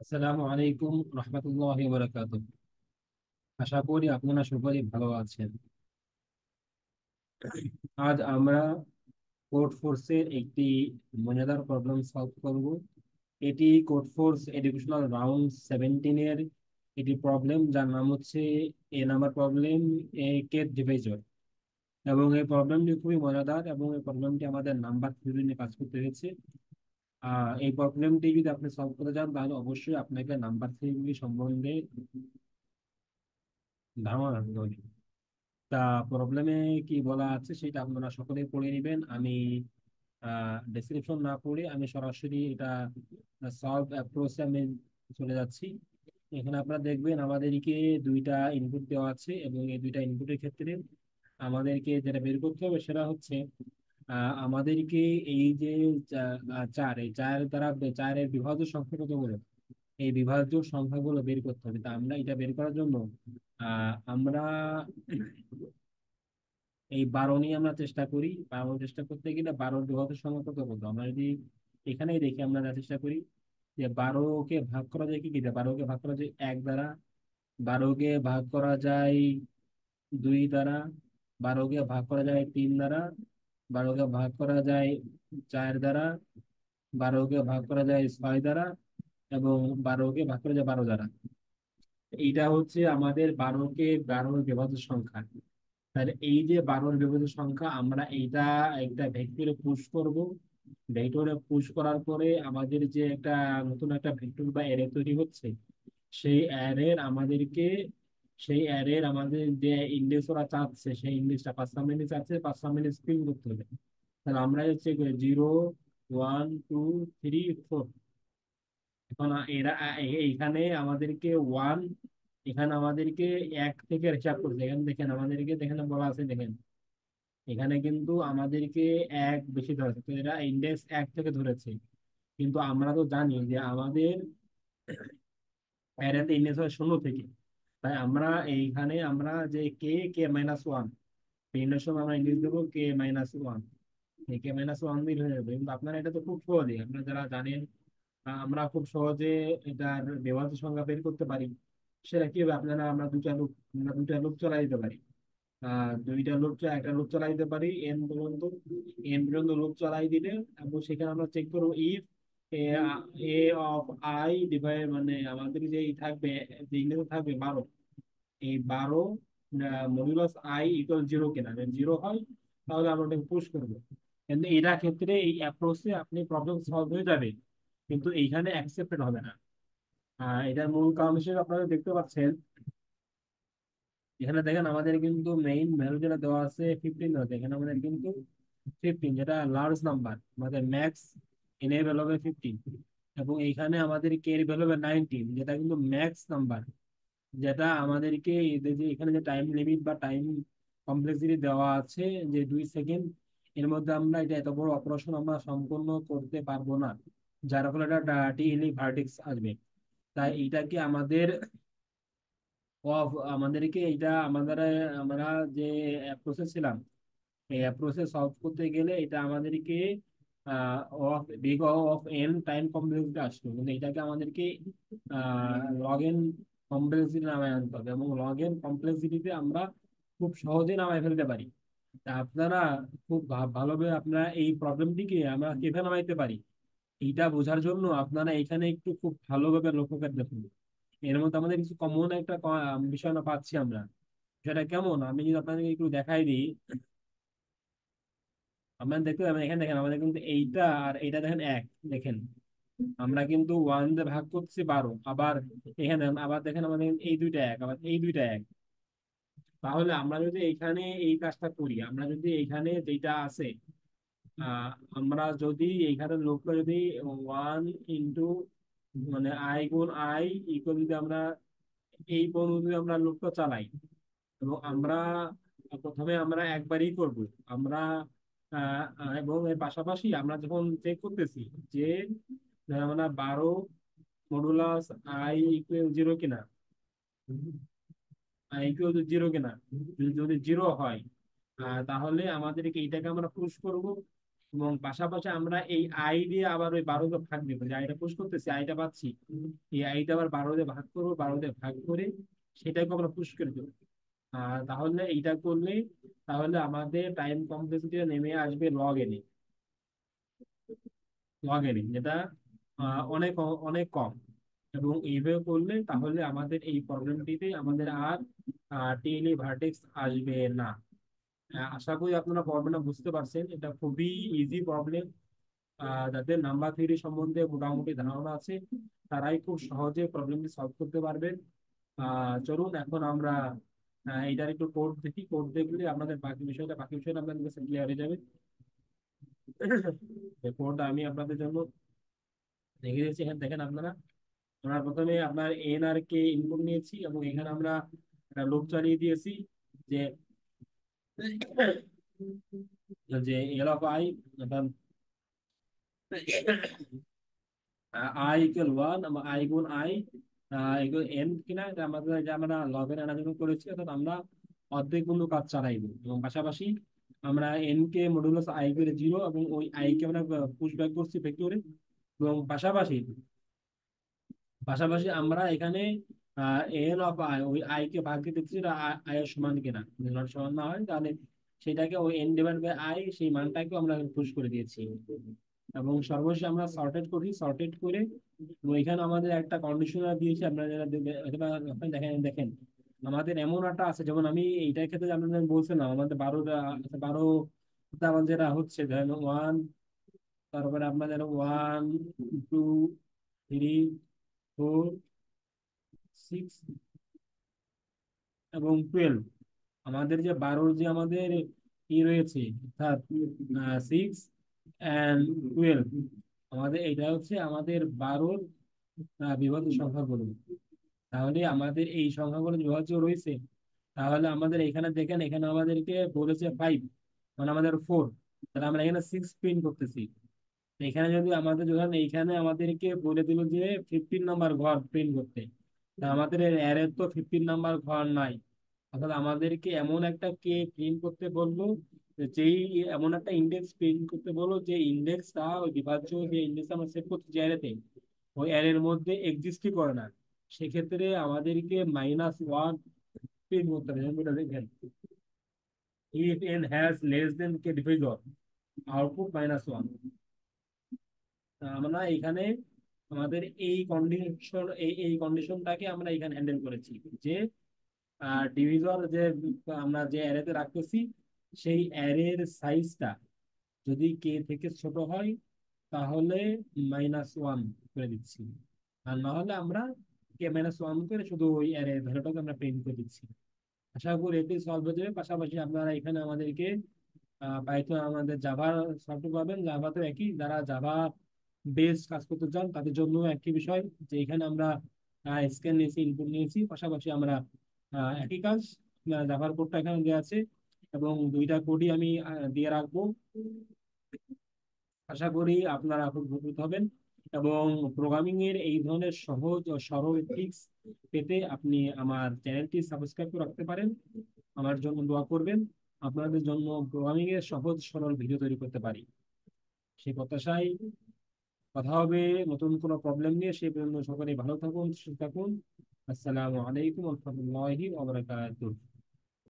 আসসালামু আলাইকুম রহমতুল্লাহি ওয়া বারাকাতুহু। আশা করি আপনারা সকলেই ভালো আছেন। আজ আমরা কোড ফোর্সের একটি মজাদার প্রবলেম সলভ করব। এটি কোড ফোর্স এডুকেশনাল রাউন্ড 17 এর একটি প্রবলেম, যার নাম হচ্ছে এ নাম্বার প্রবলেম, এ কে ডিভিজর। এবং এই প্রবলেমটি খুবই মজাদার, এবং এই প্রবলেমটি আমাদের নাম্বার থিওরি নিয়ে কাজ করতে হয়েছে। এই প্রবলেমটি যদি আপনি সলভ করতে চান, তাহলে অবশ্যই আপনাকে নাম্বার থিওরি সম্বন্ধে ধারণা রাখতে হবে। তা প্রবলেমে কি বলা আছে সেটা আপনারা সকলেই পড়ে নেবেন। আমি ডেসক্রিপশন না পড়ে আমি সরাসরি এটা সলভ অ্যাপ্রোচে আমি চলে যাচ্ছি। এখানে আপনারা দেখবেন আমাদেরকে দুইটা ইনপুট দেওয়া আছে, এবং এই দুইটা ইনপুটের ক্ষেত্রে আমাদেরকে যেটা বের করতে হবে সেটা হচ্ছে আমাদেরকে এই যে চার, এই চার দ্বারা চারের বিভাজ্য সংখ্যা কতগুলো, এই বিভাজ্য সংখ্যাগুলো বের করতে হবে। তা আমরা এটা বের করার জন্য আমরা এই 12 নিয়ে আমরা চেষ্টা করি। 12 চেষ্টা করতে গেলে 12 বিভাজ্য সংখ্যা কত কত আমরা যদি এখানেই দেখি, আমরা যা চেষ্টা করি যে 12কে ভাগ করা যায় কি কি দিয়ে। 12কে ভাগ করা যায় 1 দ্বারা, 12কে ভাগ করা যায় 2 দ্বারা, 12কে ভাগ করা যায় 3 দ্বারা, 12কে ভাগ করা যায় 4 দ্বারা, 12কে ভাগ করা যায় 6 দ্বারা, এবং 12কে ভাগ করা যায় 12 দ্বারা। এইটা হচ্ছে আমাদের 12 বিভাজ্য সংখ্যা। তাহলে এই যে 12 বিভাজ্য সংখ্যা, আমরা এইটা একটা ভেক্টরে পুশ করব। ভেক্টরে পুশ করার পরে আমাদের যে একটা নতুন একটা ভেক্টর বা অ্যারে তৈরি হচ্ছে, সেই অ্যারের আমাদেরকে সেই অ্যারের আমাদের যে ইন্ডেক্স ওরা চাচ্ছে, সেই ইন্ডেক্সটা 5 সাবমিনে চাচ্ছে, 5 সাবমিনে স্প্রিং করতে হবে। তাহলে আমরা হচ্ছে 0 1 2 3 4। এখন এইখানে আমাদেরকে ওয়ান, এখানে আমাদেরকে এক থেকে হিসাব করছে। এখানে দেখেন আমাদেরকে, দেখেন বলা আছে, দেখেন এখানে কিন্তু আমাদেরকে এক বেশি ধরেছে, তো এরা ইন্ডেক্স এক থেকে ধরেছে। কিন্তু আমরা তো জানি যে আমাদের অ্যারেতে ইন্ডেক্স হয় 0 থেকে। তাই আমরা এইখানে আমরা যে কে কে মাইনাস ওয়ান, ইন্ডেক্স আমরা ইন্ডেক্স দেবো কে-1। এই কে-1 দিলে হয়ে যাবে। কিন্তু আপনারা এটা তো খুব সহজে, আপনারা যারা জানেন, আমরা খুব সহজে এটার বেওয়াজ সংখ্যা বের করতে পারি। সেটা কি হবে, আপনারা আমরা দুইটা লুপ চালাই দিতে পারি। দুইটা লুপ, একটা লুপ চালাই দিতে পারি এন পর্যন্ত লুপ চালাই দিলে, এবং সেখানে আমরা চেক করবো if A A of I divide, মানে আমাদের যে থাকবে, যে ইংরেজি থাকবে 12, এই 12 মডুলাস আই ইকুয়াল 0 কিনা। যদি 0 হয় তাহলে আমরা ওটাকে পুশ করবো। কিন্তু এটা ক্ষেত্রে এই অ্যাপ্রোচে আপনি প্রবলেম সলভ হয়ে যাবে, কিন্তু এইখানে অ্যাকসেপ্টেড হবে না। এটার মূল কারণ হিসেবে আপনারা দেখতে পাচ্ছেন, এখানে দেখেন আমাদের কিন্তু মেইন ভ্যালু যেটা দেওয়া আছে 15 আছে। এখানে আমাদের কিন্তু 15, যেটা লার্জ নাম্বার, আমাদের ম্যাক্স এন এর ভ্যালু হবে 15। এবং এইখানে আমাদের কে এর ভ্যালু হবে 19, যেটা কিন্তু ম্যাক্স নাম্বার, যেটা আমাদেরকে এই যে এখানে যে টাইম লিমিট বা টাইম কমপ্লেক্সিটি দেওয়া আছে, যে 2 সেকেন্ড, এর মধ্যে আমরা এটা এত বড় অপারেশন আমরা সম্পূর্ণ করতে পারবো না, যার ফলে এটা টি ভার্টেক্স আসবে। তাই এইটাকে আমাদেরকে এইটা আমরা যে প্রসেস ছিলাম, এই প্রসেস সলভ করতে গেলে এটা আমাদেরকে of big of N time complexity আসলো, কিন্তু এটাকে আমাদেরকে লগ এন কমপ্লেক্সিটি নামায় আনতে হবে, এবং লগ এন কমপ্লেক্সিটিতে আমরা খুব সহজে নামায় ফেলতে পারি। তা আপনারা খুব ভালোভাবে আপনারা এই প্রবলেমটিকে আমরা কিভাবে নামাইতে পারি, এইটা বোঝার জন্য আপনারা এখানে একটু খুব ভালোভাবে লক্ষ্য করে দেখুন। এর মধ্যে আমাদের কিছু কমন একটা বিষয় না পাচ্ছি আমরা। সেটা কেমন, আমি যদি আপনাদেরকে একটু দেখাই দিই, আপনারা দেখতে পাবেন এখানে, দেখেন আমাদের কিন্তু এইটা আর এইটা দেখেন এক। দেখেন আমরা কিন্তু 1 দিয়ে ভাগ করছি 12, আবার এখানে আবার দেখেন আমাদের এই দুইটা এক, আবার এই দুইটা এক। তাহলে আমরা যদি এখানে এই কাজটা করি, আমরা যদি এখানে যেটা আছে, আহ আমরা যদি এইখানে লোকটা যদি 1 মানে আই গুণ আই ইকুয়াল, যদি আমরা এই পদ্ধতি যদি আমরা লোকটা চালাই, এবং আমরা প্রথমে আমরা একবারই করব। আমরা এবং এর পাশাপাশি আমরা যখন চেক করতেছি যে আমরা 12 মডুলাস আই ইকুয়াল 0 কিনা, আই ইকুয়াল 0 কিনা, যদি 0 হয়, তাহলে আমাদেরকে এইটাকে আমরা পুশ করব। এবং পাশাপাশি আমরা এই আই দিয়ে আবার ওই 12 কে ভাগ দেবো, যে আইটা পুশ করতেছি, আইটা পাচ্ছি, এই আইটা আবার 12 দিয়ে ভাগ করবো, 12 দিয়ে ভাগ করে সেটাকে আমরা পুশ করে দেবো। আর তাহলে এইটা করলে তাহলে আমাদের টাইম কমপ্লেক্সিটি নেমে আসবে লগ এন, যেটা অনেক অনেক কম। এবং এইভাবে করলে তাহলে আমাদের এই প্রবলেমটিতে আমাদের আর টেইলি ভার্টেক্স আসবে না। আশা করি আপনারা প্রবলেমটা বুঝতে পারছেন, এটা খুবই ইজি প্রবলেম। যাদের নাম্বার থিওরি সম্বন্ধে মোটামুটি ধারণা আছে তারাই খুব সহজে প্রবলেমটি সলভ করতে পারবেন। চলুন এখন আমরা এটার একটু কোড দেখি, কোড দেখলে আপনাদের বাকি বিষয়টা আপনাদের কাছে ক্লিয়ার হয়ে যাবে। কোডটা আমি আপনাদের জন্য দেখে দিয়েছি, এখানে দেখেন আপনারা। আমরা প্রথমে আপনার এন আর কে ইনপুট নিয়েছি এবং এখানে আমরা একটা লুপ চালিয়ে দিয়েছি যে L of I, I equal 1, I গুণ আই ইকুয়াল এন কিনা, এটা আমাদের যে আমরা লগের অ্যানালাইসিস করেছি, অর্থাৎ আমরা অর্ধেক গুণ কাজ চালাইবো। এবং পাশাপাশি আমরা এন কে মডুলাস আই করে 0 এবং ওই আই কে আমরা পুশ ব্যাক করছি ভেক্টরে। এবং পাশাপাশি পাশাপাশি আমরা এখানে এন অফ আই, ওই আই কে ভাগ দিয়ে দেখছি আই এর সমান কিনা, যদি নট সমান না হয় তাহলে সেটাকে ওই এন ডিভাইড বাই আই, সেই মানটাকে আমরা পুশ করে দিয়েছি। এবং সর্বশেষে আমরা সর্টেড করে এবং এখানে আমাদের একটা কন্ডিশনার দিয়েছি, আপনারা যারা এখানে আপনি দেখেন দেখেন আমাদের এমন একটা আছে, যেমন আমি এইটার ক্ষেত্রে আপনাদের বলছিলাম আমাদের 12টা আমাদের যেটা হচ্ছে ধরেন 1, তারপরে আপনাদের 1, 2, 3, 4, 6 এবং 12। আমাদের যে 12 যে আমাদের ই রয়েছে, অর্থাৎ 6 and 12, আমাদের এটা হচ্ছে আমাদের 12 বিভাজ্য সংখ্যাগুলো। তাহলে আমাদের এই সংখ্যাগুলো বিভাজ্য রয়েছে, তাহলে আমাদের এখানে দেখেন, এখানে আমাদেরকে বলেছে 5, মানে আমাদের 4, তাহলে আমরা এখানে 6 প্রিন্ট করতেছি। তো এখানে যদি আমাদের যখন এইখানে আমাদেরকে বলে দিল যে 15 নাম্বার ঘর প্রিন্ট করতে, তা আমাদের অ্যারে তো 15 নাম্বার ঘর নাই। অর্থাৎ আমাদেরকে এমন একটা কে প্রিন্ট করতে বলবো, যেই এমন একটা ইন্ডেক্স প্রিন্ট করতে বলবো যে ইন্ডেক্সটা ওই বিভাজ্য যে ইন্ডেক্স আমরা সেট করছি যে অ্যারেতে, ওই অ্যারের মধ্যে এক্সিস্টই করে না। সেক্ষেত্রে আমাদেরকে -1 প্রিন্ট করতে হবে, যেমন এটা দেখেন, if N has less than K divisor, output -1। আমরা এখানে আমাদের এই কন্ডিশনটাকে আমরা এখানে হ্যান্ডেল করেছি, যে ডিভিজর যে আমরা যে অ্যারেতে রাখতেছি, সেই অ্যারের সাইজটা যদি কে থেকে ছোট হয় তাহলে -1 করে দিচ্ছি, আর না হলে আমরা কে -1 করে শুধু ওই অ্যারে ভ্যালুটাকে আমরা প্রিন্ট করে দিচ্ছি। আশা করি এটি সলভ হয়ে যাবে। পাশাপাশি আপনারা এখানে আমাদেরকে পাইথন আমাদের জাভা সফটওয়্যার পাবেন, জাভাতে একই, যারা জাভা বেস কাজ করতে চান তাদের জন্য একই বিষয়, যে এখানে আমরা স্ক্যান নিয়েছি, ইনপুট নিয়েছি, পাশাপাশি আমরা একই কাজ, জাভার কোডটা এখানে দেওয়া আছে এবং দুইটা কোডই আমি দিয়ে রাখবো। আশা করি আপনারা খুব উপকৃত হবেন এবং প্রোগ্রামিং এর এই ধরনের সহজ ও সরল ট্রিক্স পেতে আপনি আমার চ্যানেলটি সাবস্ক্রাইব করে রাখতে পারেন। আমার জন্য দোয়া করবেন, আপনাদের জন্য প্রোগ্রামিং এর সহজ সরল ভিডিও তৈরি করতে পারি, সেই প্রত্যাশায় কথা হবে নতুন কোনো প্রবলেম নিয়ে। সেই পর্যন্ত সকলে ভালো থাকুন, সুস্থ থাকুন। আসসালামু আলাইকুম রহমতুল্লাহি ওয়া বারাকাতুহু।